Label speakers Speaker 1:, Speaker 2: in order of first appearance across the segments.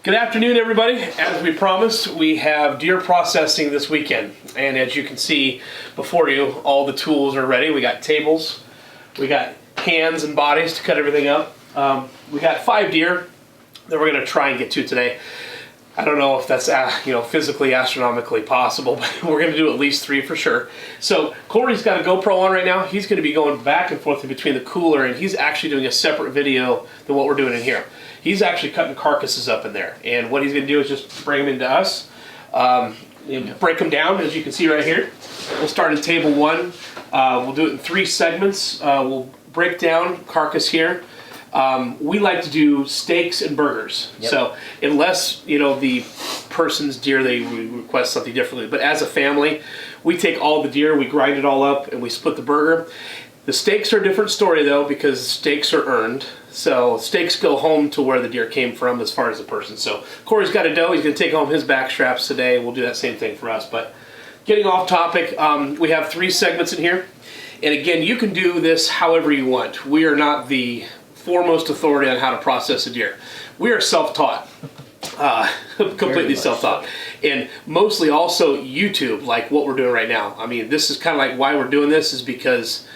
Speaker 1: Good afternoon, everybody. As we promised, we have deer processing this weekend. And as you can see before you, all the tools are ready. We got tables, we got hands and bodies to cut everything up. We got 5 deer that we're gonna try and get to today. I don't know if that's physically astronomically possible, but we're gonna do at least 3 for sure. So Corey's got a GoPro on right now. He's gonna be going back and forth in between the cooler, and he's actually doing a separate video than what we're doing in here. He's actually cutting carcasses up in there, and what he's gonna do is just bring them into us, break them down, as you can see right here. We'll start in table 1. We'll do it in 3 segments. We'll break down carcass here. We like to do steaks and burgers. Yep. So unless, the person's deer, they request something differently. But as a family, we take all the deer, we grind it all up, and we split the burger. The steaks are a different story, though, because steaks are earned. So steaks go home to where the deer came from as far as the person. So Corey's got a doe. He's going to take home his back straps today. We'll do that same thing for us. But getting off topic, we have 3 segments in here. And again, you can do this however you want. We are not the foremost authority on how to process a deer. We are self-taught, completely self-taught, and mostly also YouTube, like what we're doing right now. I mean, this is kind of like why we're doing this is because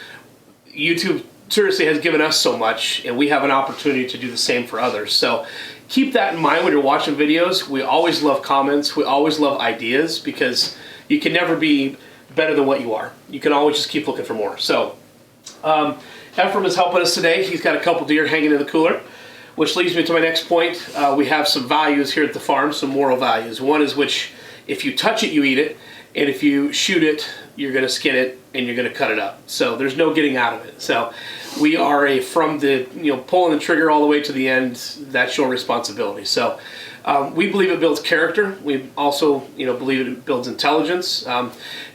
Speaker 1: YouTube seriously has given us so much, and we have an opportunity to do the same for others. So keep that in mind when you're watching videos. We always love comments. We always love ideas, because you can never be better than what you are. You can always just keep looking for more. So Ephraim is helping us today. He's got a couple deer hanging in the cooler, which leads me to my next point. We have some values here at the farm, some moral values. One is which if you touch it, you eat it, and if you shoot it, you're going to skin it and you're going to cut it up. So there's no getting out of it. So we are from the pulling the trigger all the way to the end. That's your responsibility. So we believe it builds character. We also believe it builds intelligence.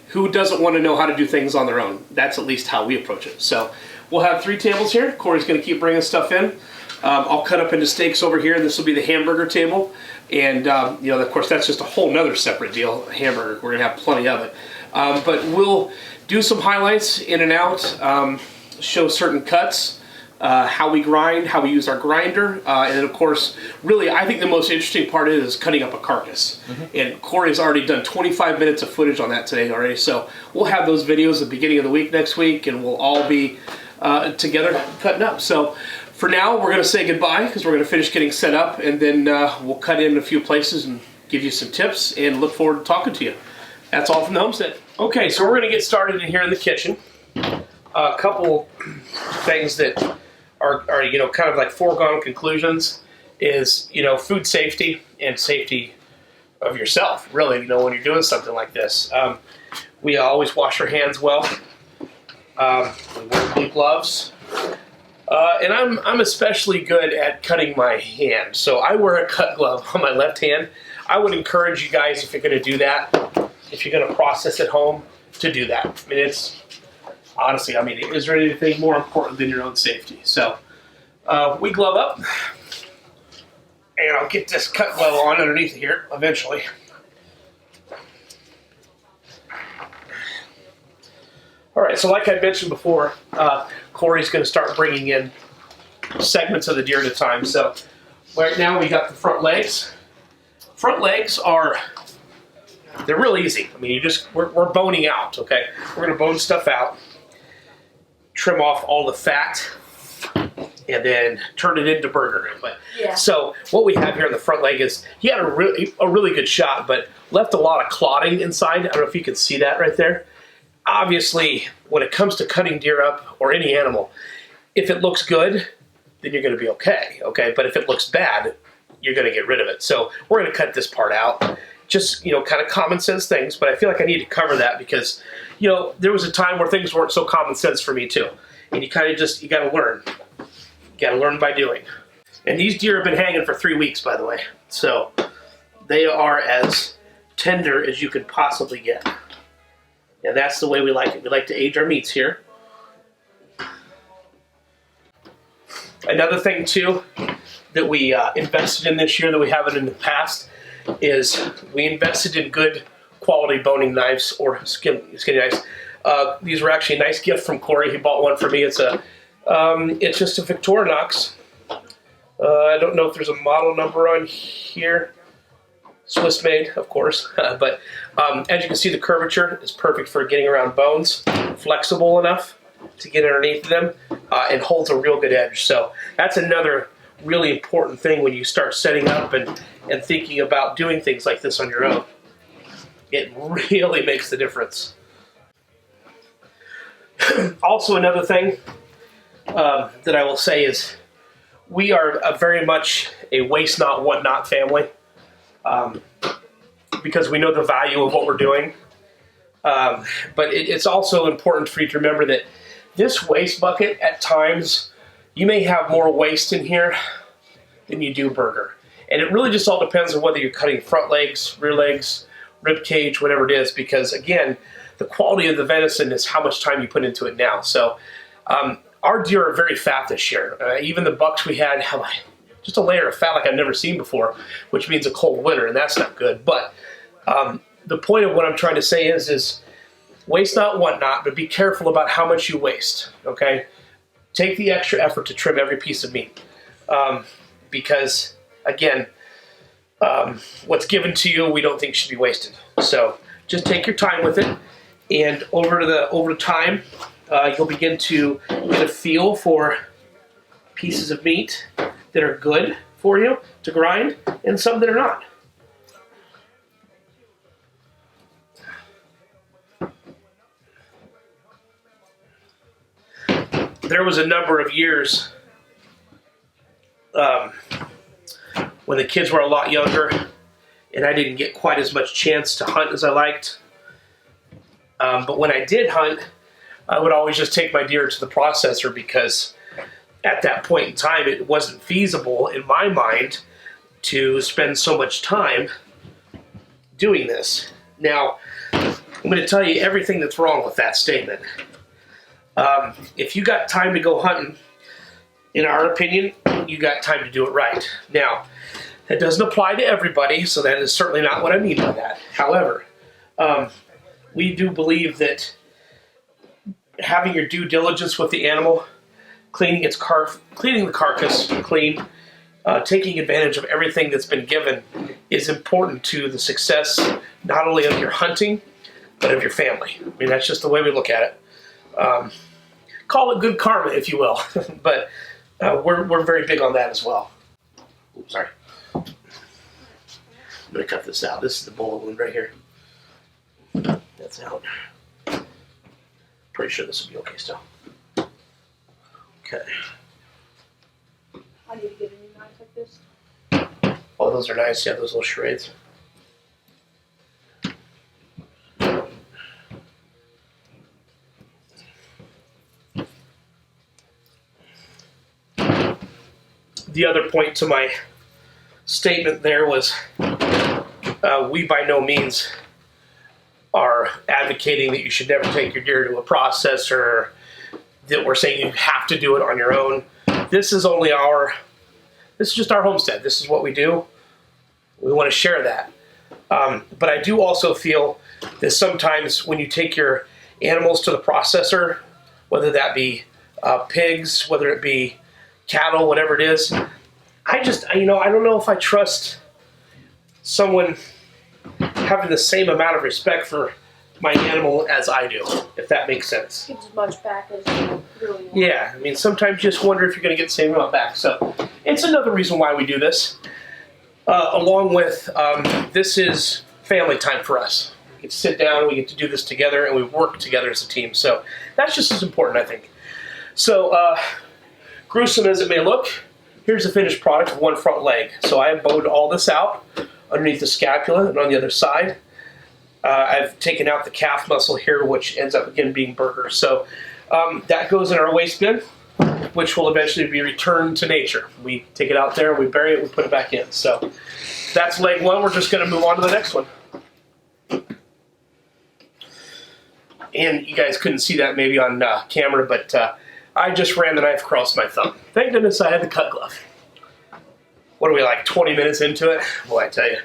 Speaker 1: Who doesn't want to know how to do things on their own? That's at least how we approach it. So we'll have 3 tables here. Corey's going to keep bringing stuff in. I'll cut up into steaks over here, and this will be the hamburger table. And, of course, that's just a whole nother separate deal, hamburger. We're going to have plenty of it. But we'll do some highlights in and out, show certain cuts, how we grind, how we use our grinder. And then, of course, really, I think the most interesting part is cutting up a carcass. Mm-hmm. And Corey's already done 25 minutes of footage on that today already. So we'll have those videos at the beginning of the week next week, and we'll all be together cutting up. So for now, we're going to say goodbye because we're going to finish getting set up, and then we'll cut in a few places and give you some tips and look forward to talking to you. That's all from the homestead. Okay, so we're going to get started in here in the kitchen. A couple things that are kind of like foregone conclusions is food safety and safety of yourself. Really, when you're doing something like this, we always wash our hands well. We wear blue gloves, and I'm especially good at cutting my hand. So I wear a cut glove on my left hand. I would encourage you guys, if you're going to do that, if you're going to process at home, to do that. I mean, it's honestly, is there anything more important than your own safety? So we glove up, and I'll get this cut glove on underneath here eventually. All right, so like I mentioned before, Corey's going to start bringing in segments of the deer at a time. So right now we got the front legs. Front legs they're real easy. I mean, we're boning out, okay? We're going to bone stuff out, trim off all the fat, and then turn it into burger. But yeah. So what we have here on the front leg is he had a really good shot, but left a lot of clotting inside. I don't know if you can see that right there. Obviously, when it comes to cutting deer up or any animal, if it looks good, then you're going to be okay. But if it looks bad, you're going to get rid of it. So we're going to cut this part out. Just, kind of common sense things, but I feel like I need to cover that because, there was a time where things weren't so common sense for me too. And you kind of you got to learn. You got to learn by doing. And these deer have been hanging for 3 weeks, by the way. So they are as tender as you could possibly get. And that's the way we like it. We like to age our meats here. Another thing too that we invested in this year that we haven't in the past is we invested in good quality boning knives or skinny knives. These were actually a nice gift from Corey. He bought one for me. It's just a Victorinox I don't know if there's a model number on here. Swiss made, of course, but as you can see, the curvature is perfect for getting around bones, flexible enough to get underneath them, and holds a real good edge. So that's another really important thing when you start setting up and thinking about doing things like this on your own. It really makes the difference. Also, another thing that I will say is we are very much a waste not, want not family, because we know the value of what we're doing. But it's also important for you to remember that this waste bucket, at times, you may have more waste in here than you do burger. And it really just all depends on whether you're cutting front legs, rear legs, rib cage, whatever it is, because again, the quality of the venison is how much time you put into it now. So our deer are very fat this year. Even the bucks we had have just a layer of fat like I've never seen before, which means a cold winter, and that's not good. But the point of what I'm trying to say is waste not, want not, but be careful about how much you waste, okay? Take the extra effort to trim every piece of meat. Because, again, what's given to you we don't think should be wasted. So just take your time with it, and over time, you'll begin to get a feel for pieces of meat that are good for you to grind and some that are not. There was a number of years when the kids were a lot younger and I didn't get quite as much chance to hunt as I liked. But when I did hunt, I would always just take my deer to the processor, because at that point in time it wasn't feasible in my mind to spend so much time doing this. Now, I'm going to tell you everything that's wrong with that statement. If you got time to go hunting, in our opinion, you got time to do it right. Now, that doesn't apply to everybody, so that is certainly not what I mean by that. However, we do believe that having your due diligence with the animal, cleaning the carcass clean, taking advantage of everything that's been given is important to the success not only of your hunting, but of your family. I mean, that's just the way we look at it. Call it good karma, if you will, but we're very big on that as well. Oops, sorry. I'm going to cut this out. This is the bullet wound right here. That's out. Pretty sure this will be okay still. Okay.
Speaker 2: I need to get a new knife like this.
Speaker 1: Oh, those are nice. Yeah, those little charades. The other point to my statement there was we by no means are advocating that you should never take your deer to a processor, that we're saying you have to do it on your own. This is just our homestead. This is what we do. We want to share that. But I do also feel that sometimes when you take your animals to the processor, whether that be pigs, whether it be cattle, whatever it is, I don't know if I trust someone having the same amount of respect for my animal as I do, if that makes sense.
Speaker 2: Get as much back as you really want.
Speaker 1: Yeah, I mean, sometimes you just wonder if you're going to get the same amount back. So it's another reason why we do this. Along with, this is family time for us. We get to sit down, we get to do this together, and we work together as a team. So that's just as important, I think. So gruesome as it may look, here's the finished product of one front leg. So I have bowed all this out underneath the scapula and on the other side. I've taken out the calf muscle here, which ends up again being burger. So that goes in our waste bin, which will eventually be returned to nature. We take it out there, we bury it, we put it back in. So that's leg one. We're just going to move on to the next one. And you guys couldn't see that maybe on camera, but I just ran the knife across my thumb. Thank goodness I had the cut glove. What are we, like 20 minutes into it? Boy, I tell you.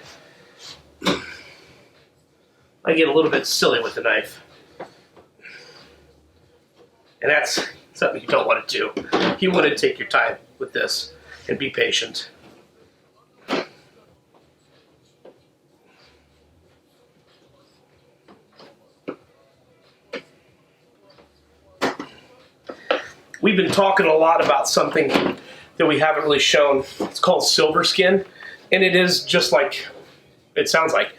Speaker 1: I get a little bit silly with the knife. And that's something you don't want to do. You want to take your time with this. and be patient. We've been talking a lot about something that we haven't really shown. It's called silver skin, and it is just like it sounds like.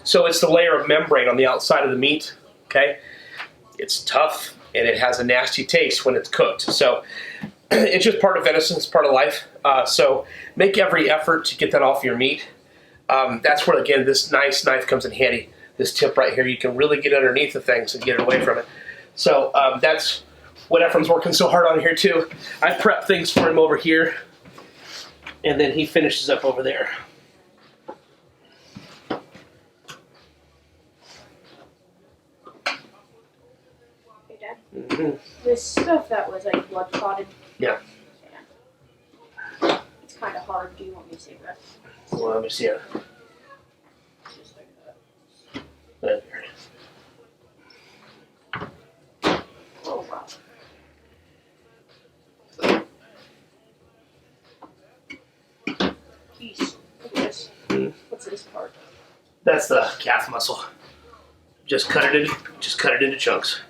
Speaker 1: So it's the layer of membrane on the outside of the meat, okay? It's tough, and it has a nasty taste when it's cooked. So it's just part of venison, it's part of life. So make every effort to get that off your meat. That's where, again, this nice knife comes in handy. This tip right here, you can really get underneath the things and get it away from it. So that's what Ephraim's working so hard on here too. I prep things for him over here, and then he finishes up over there.
Speaker 2: Hey, Dad.
Speaker 1: Mm-hmm.
Speaker 2: This stuff that was like blood clotted.
Speaker 1: Yeah.
Speaker 2: It's kind of hard. Do you want me to save that?
Speaker 1: Well, let me see it.
Speaker 2: Just like that.
Speaker 1: There.
Speaker 2: Oh wow. Jeez. Look at this. What's this part?
Speaker 1: That's the calf muscle. Just cut it into chunks.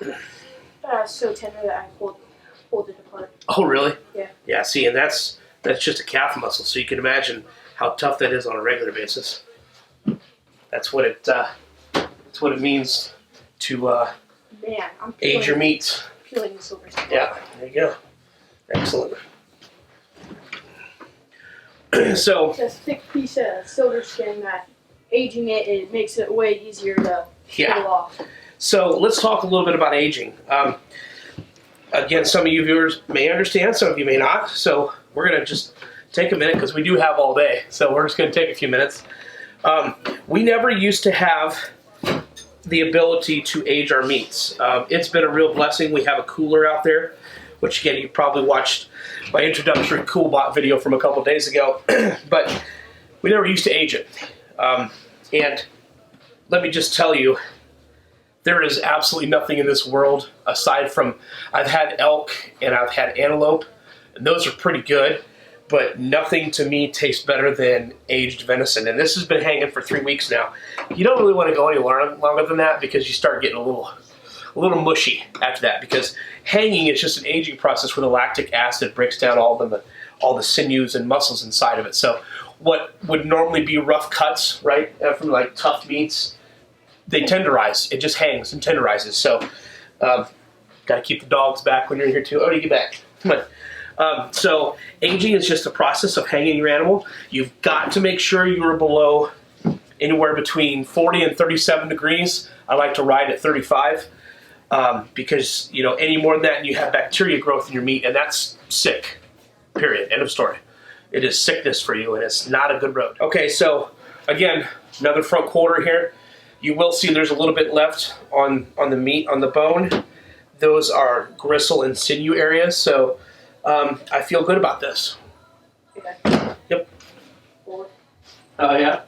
Speaker 2: It's so tender that I pulled it apart.
Speaker 1: Oh, really?
Speaker 2: Yeah.
Speaker 1: Yeah. See, and that's just a calf muscle, so you can imagine how tough that is on a regular basis. That's what it means to
Speaker 2: Man, I'm
Speaker 1: age your meats.
Speaker 2: peeling the silver skin.
Speaker 1: Yeah. There you go. Excellent. So
Speaker 2: It's a thick piece of silver skin that aging it makes it way easier to peel off.
Speaker 1: So let's talk a little bit about aging. Again, some of you viewers may understand, some of you may not. So we're going to just take a minute because we do have all day. So we're just going to take a few minutes. We never used to have the ability to age our meats. It's been a real blessing. We have a cooler out there, which again, you probably watched my introductory CoolBot video from a couple days ago. But we never used to age it. And let me just tell you, there is absolutely nothing in this world aside from, I've had elk and I've had antelope, and those are pretty good, but nothing to me tastes better than aged venison. And this has been hanging for 3 weeks now. You don't really want to go any longer than that because you start getting a little mushy after that, because hanging is just an aging process where the lactic acid breaks down all the sinews and muscles inside of it. So what would normally be rough cuts, right, from like tough meats, they tenderize. It just hangs and tenderizes. So, got to keep the dogs back when you're in here too. Oh, you get back. Come on. So, aging is just a process of hanging your animal. You've got to make sure you are below anywhere between 40 and 37 degrees. I like to ride at 35 because, you know, any more than that, and you have bacteria growth in your meat, and that's sick. Period. End of story. It is sickness for you, and it's not a good road. Okay, so again, another front quarter here. You will see there's a little bit left on the meat, on the bone. Those are gristle and sinew areas, so I feel good about this.
Speaker 2: Okay.
Speaker 1: Yep.
Speaker 2: Forward.
Speaker 1: Oh, yeah?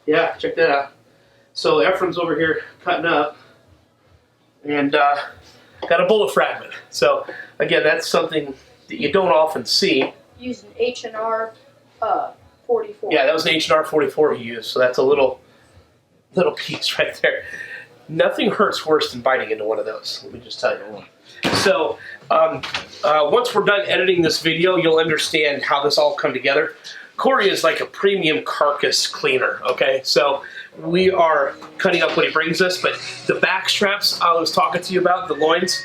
Speaker 1: Yeah, check that out. So Ephraim's over here cutting up, and got a bullet fragment. So again, that's something that you don't often see.
Speaker 2: Used an H&R 44.
Speaker 1: Yeah, that was an H&R 44 he used, so that's a little piece right there. Nothing hurts worse than biting into one of those, let me just tell you. So once we're done editing this video, you'll understand how this all come together. Corey is like a premium carcass cleaner, okay? So we are cutting up what he brings us, but the back straps I was talking to you about, the loins,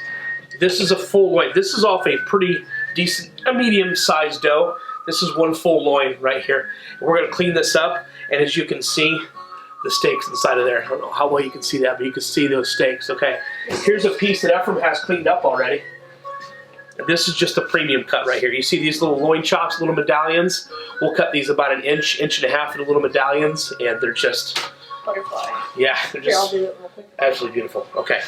Speaker 1: this is a full loin. This is off a pretty decent, a medium-sized doe. This is one full loin right here. We're gonna clean this up, and as you can see, the steaks inside of there. I don't know how well you can see that, but you can see those steaks, okay? Here's a piece that Ephraim has cleaned up already. And this is just a premium cut right here. You see these little loin chops, little medallions? We'll cut these about an inch and a half into little medallions, and they're just...
Speaker 2: Butterfly.
Speaker 1: Yeah, they're
Speaker 2: Here, I'll
Speaker 1: just
Speaker 2: do it real quick.
Speaker 1: absolutely beautiful. Okay.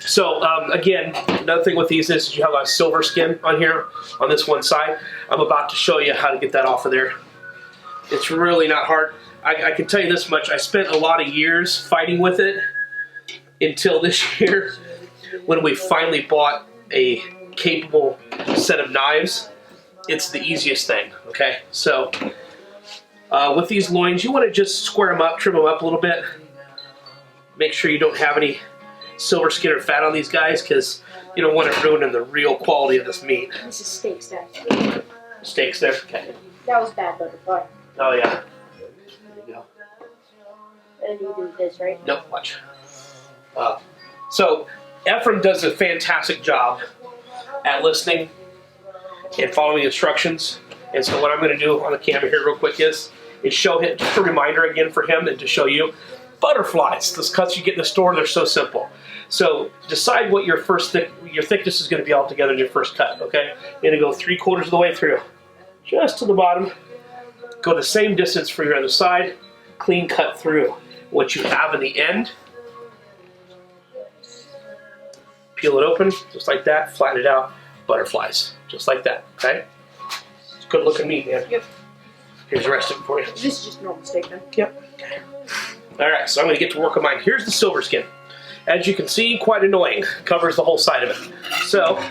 Speaker 1: So, again, another thing with these is you have a silver skin on here, on this one side. I'm about to show you how to get that off of there. It's really not hard. I can tell you this much, I spent a lot of years fighting with it until this year when we finally bought a capable set of knives it's the easiest thing, okay? So with these loins, you want to just square them up, trim them up a little bit. Make sure you don't have any silver skin or fat on these guys, because you don't want it ruining the real quality of this meat.
Speaker 2: This is steaks, actually.
Speaker 1: Steaks there? Okay.
Speaker 2: That was bad butterfly.
Speaker 1: Oh, yeah. There you go.
Speaker 2: And you do this, right?
Speaker 1: Nope, watch. So, Ephraim does a fantastic job at listening and following instructions. And so what I'm going to do on the camera here real quick is show him, just a reminder again for him and to show you, butterflies. Those cuts you get in the store, they're so simple. So decide what your thickness is going to be all together in your first cut, okay? You're going to go 3/4 of the way through, just to the bottom. Go the same distance for your other side, clean cut through. What you have in the end, peel it open, just like that, flatten it out, butterflies, just like that, okay? It's good looking meat, man.
Speaker 2: Yep.
Speaker 1: Here's the rest of it for you.
Speaker 2: This is just normal steak then?
Speaker 1: Yep. Okay. All right, so I'm going to get to work on mine. Here's the silver skin. As you can see, quite annoying. Covers the whole side of it. So.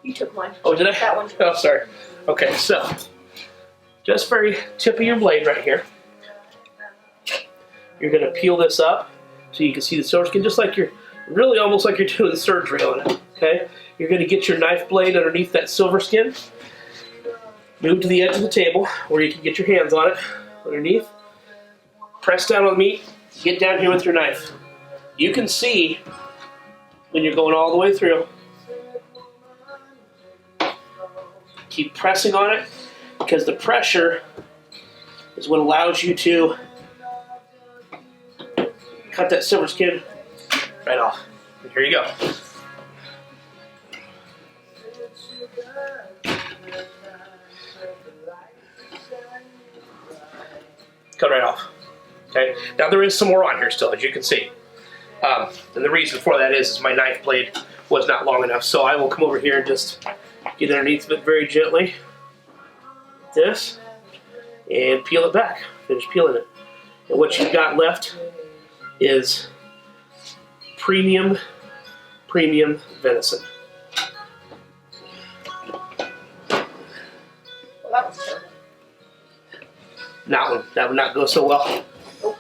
Speaker 2: You took mine.
Speaker 1: Oh, did I?
Speaker 2: That one.
Speaker 1: Oh, sorry. Okay, so. Just very tip of your blade right here. You're going to peel this up so you can see the silver skin, just like you're, really almost like you're doing surgery on it, okay? You're going to get your knife blade underneath that silver skin. Move to the edge of the table where you can get your hands on it, underneath. Press down on the meat, get down here with your knife. You can see when you're going all the way through. Keep pressing on it, because the pressure is what allows you to cut that silver skin right off. And here you go. Cut right off. Okay. Now there is some more on here still, as you can see. And the reason for that is my knife blade was not long enough. So I will come over here and just get underneath of it very gently, like this, and peel it back. Finish peeling it. And what you've got left is premium venison.
Speaker 2: Well, that was terrible.
Speaker 1: That would not go so well.
Speaker 2: Nope.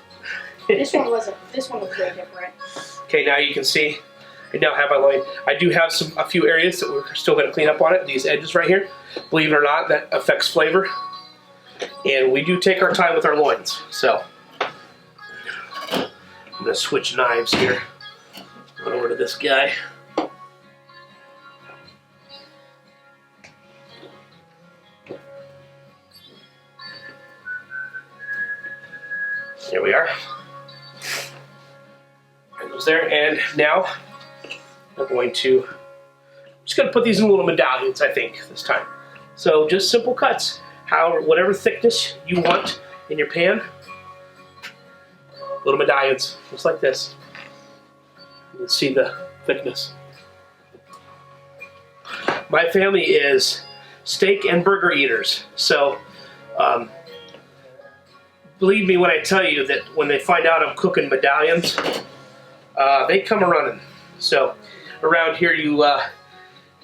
Speaker 2: This one was way different.
Speaker 1: Okay, now you can see I now have my loin. I do have a few areas that we're still going to clean up on it. These edges right here, believe it or not, that affects flavor. And we do take our time with our loins. So I'm going to switch knives here. Go over to this guy. There we are. There goes there. And now I'm just going to put these in little medallions, I think, this time. So just simple cuts. Whatever thickness you want in your pan. Little medallions, just like this. You can see the thickness. My family is steak and burger eaters. So believe me when I tell you that when they find out I'm cooking medallions, they come a-running. So around here you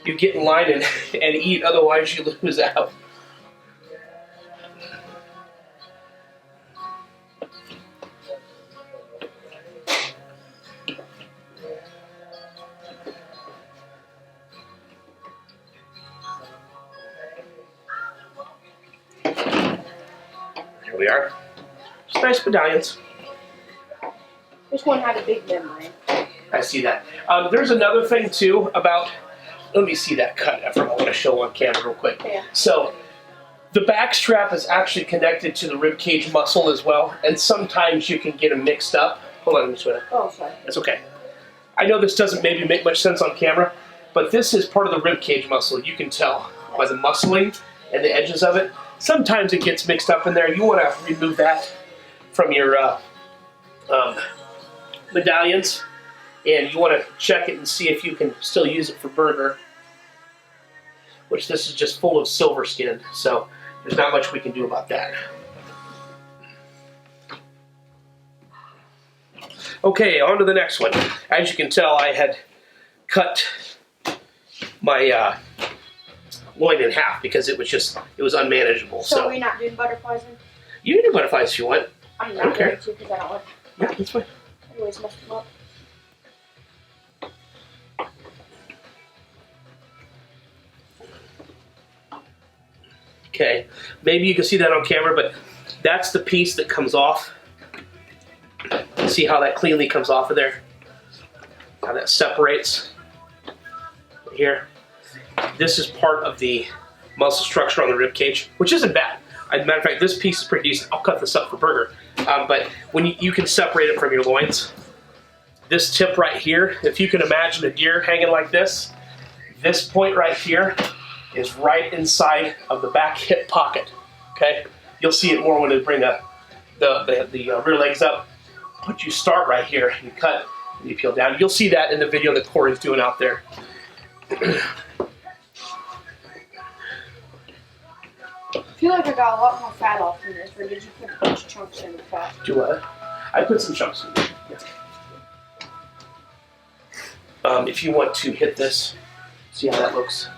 Speaker 1: get in line and eat, otherwise you lose out. Here we are. Just nice medallions.
Speaker 2: This one had a big membrane.
Speaker 1: I see that. There's another thing too about, let me see that cut effort. I want to show on camera real quick.
Speaker 2: Yeah.
Speaker 1: So the back strap is actually connected to the rib cage muscle as well, and sometimes you can get them mixed up. Hold on, let me switch it.
Speaker 2: Oh, sorry.
Speaker 1: That's okay. I know this doesn't maybe make much sense on camera, but this is part of the rib cage muscle. You can tell by the muscling and the edges of it. Sometimes it gets mixed up in there. You want to remove that from your medallions, and you want to check it and see if you can still use it for burger, which this is just full of silver skin, so there's not much we can do about that. Okay, on to the next one. As you can tell, I had cut my loin in half because it was unmanageable.
Speaker 2: So we're not doing butterflies then?
Speaker 1: You can do butterflies if you want.
Speaker 2: I'm not going to because I don't want.
Speaker 1: Yeah, that's fine.
Speaker 2: I always mess them up.
Speaker 1: Okay, maybe you can see that on camera, but that's the piece that comes off. See how that cleanly comes off of there? How that separates here. This is part of the muscle structure on the rib cage, which isn't bad. As a matter of fact, this piece is pretty decent. I'll cut this up for burger. But when you can separate it from your loins, this tip right here, if you can imagine a deer hanging like this point right here is right inside of the back hip pocket. Okay, you'll see it more when they bring the rear legs up. But you start right here, and you cut, and you peel down. You'll see that in the video that Corey's doing out there.
Speaker 2: I feel like I got a lot more fat off in this, or did you put a bunch of chunks in the fat?
Speaker 1: Do what? I put some chunks in there. Yeah. If you want to hit this, see how that looks.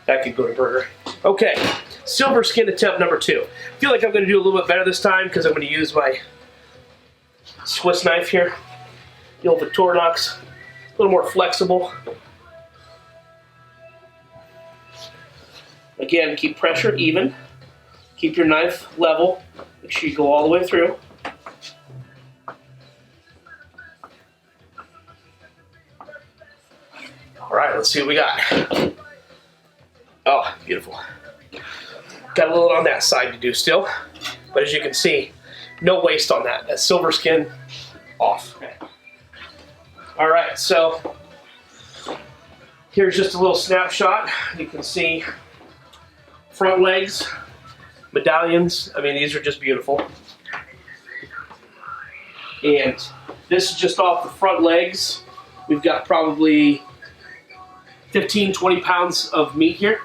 Speaker 1: That could go to burger. Okay, silver skin attempt number 2. I feel like I'm going to do a little bit better this time because I'm going to use my Swiss knife here. The old Victorinox. A little more flexible. Again, keep pressure even. Keep your knife level. Make sure you go all the way through. All right, let's see what we got. Oh, beautiful. Got a little on that side to do still, but as you can see, no waste on that. That silver skin off. All right, so here's just a little snapshot. You can see front legs, medallions. I mean, these are just beautiful. And this is just off the front legs. We've got probably 15, 20 pounds of meat here.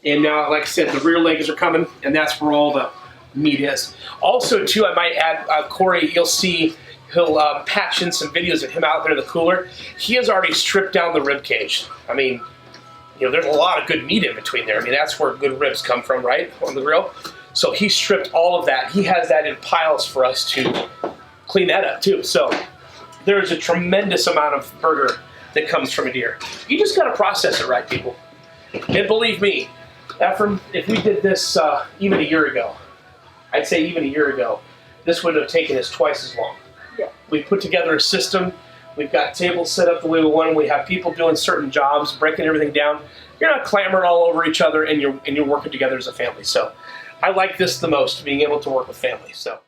Speaker 1: And now, like I said, the rear legs are coming, and that's where all the meat is. Also, too, I might add, Corey, you'll see, he'll patch in some videos of him out there in the cooler. He has already stripped down the rib cage. I mean, you know, there's a lot of good meat in between there. I mean, that's where good ribs come from, right, on the grill. So he stripped all of that. He has that in piles for us to clean that up, too. So there's a tremendous amount of burger that comes from a deer. You just got to process it right, people. And believe me, Ephraim, if we did this even a year ago, I'd say even a year ago, this would have taken us twice as long.
Speaker 2: Yeah.
Speaker 1: We put together a system. We've got tables set up the way we want them. We have people doing certain jobs, breaking everything down. You're not clamoring all over each other, and you're working together as a family. So I like this the most, being able to work with family. So.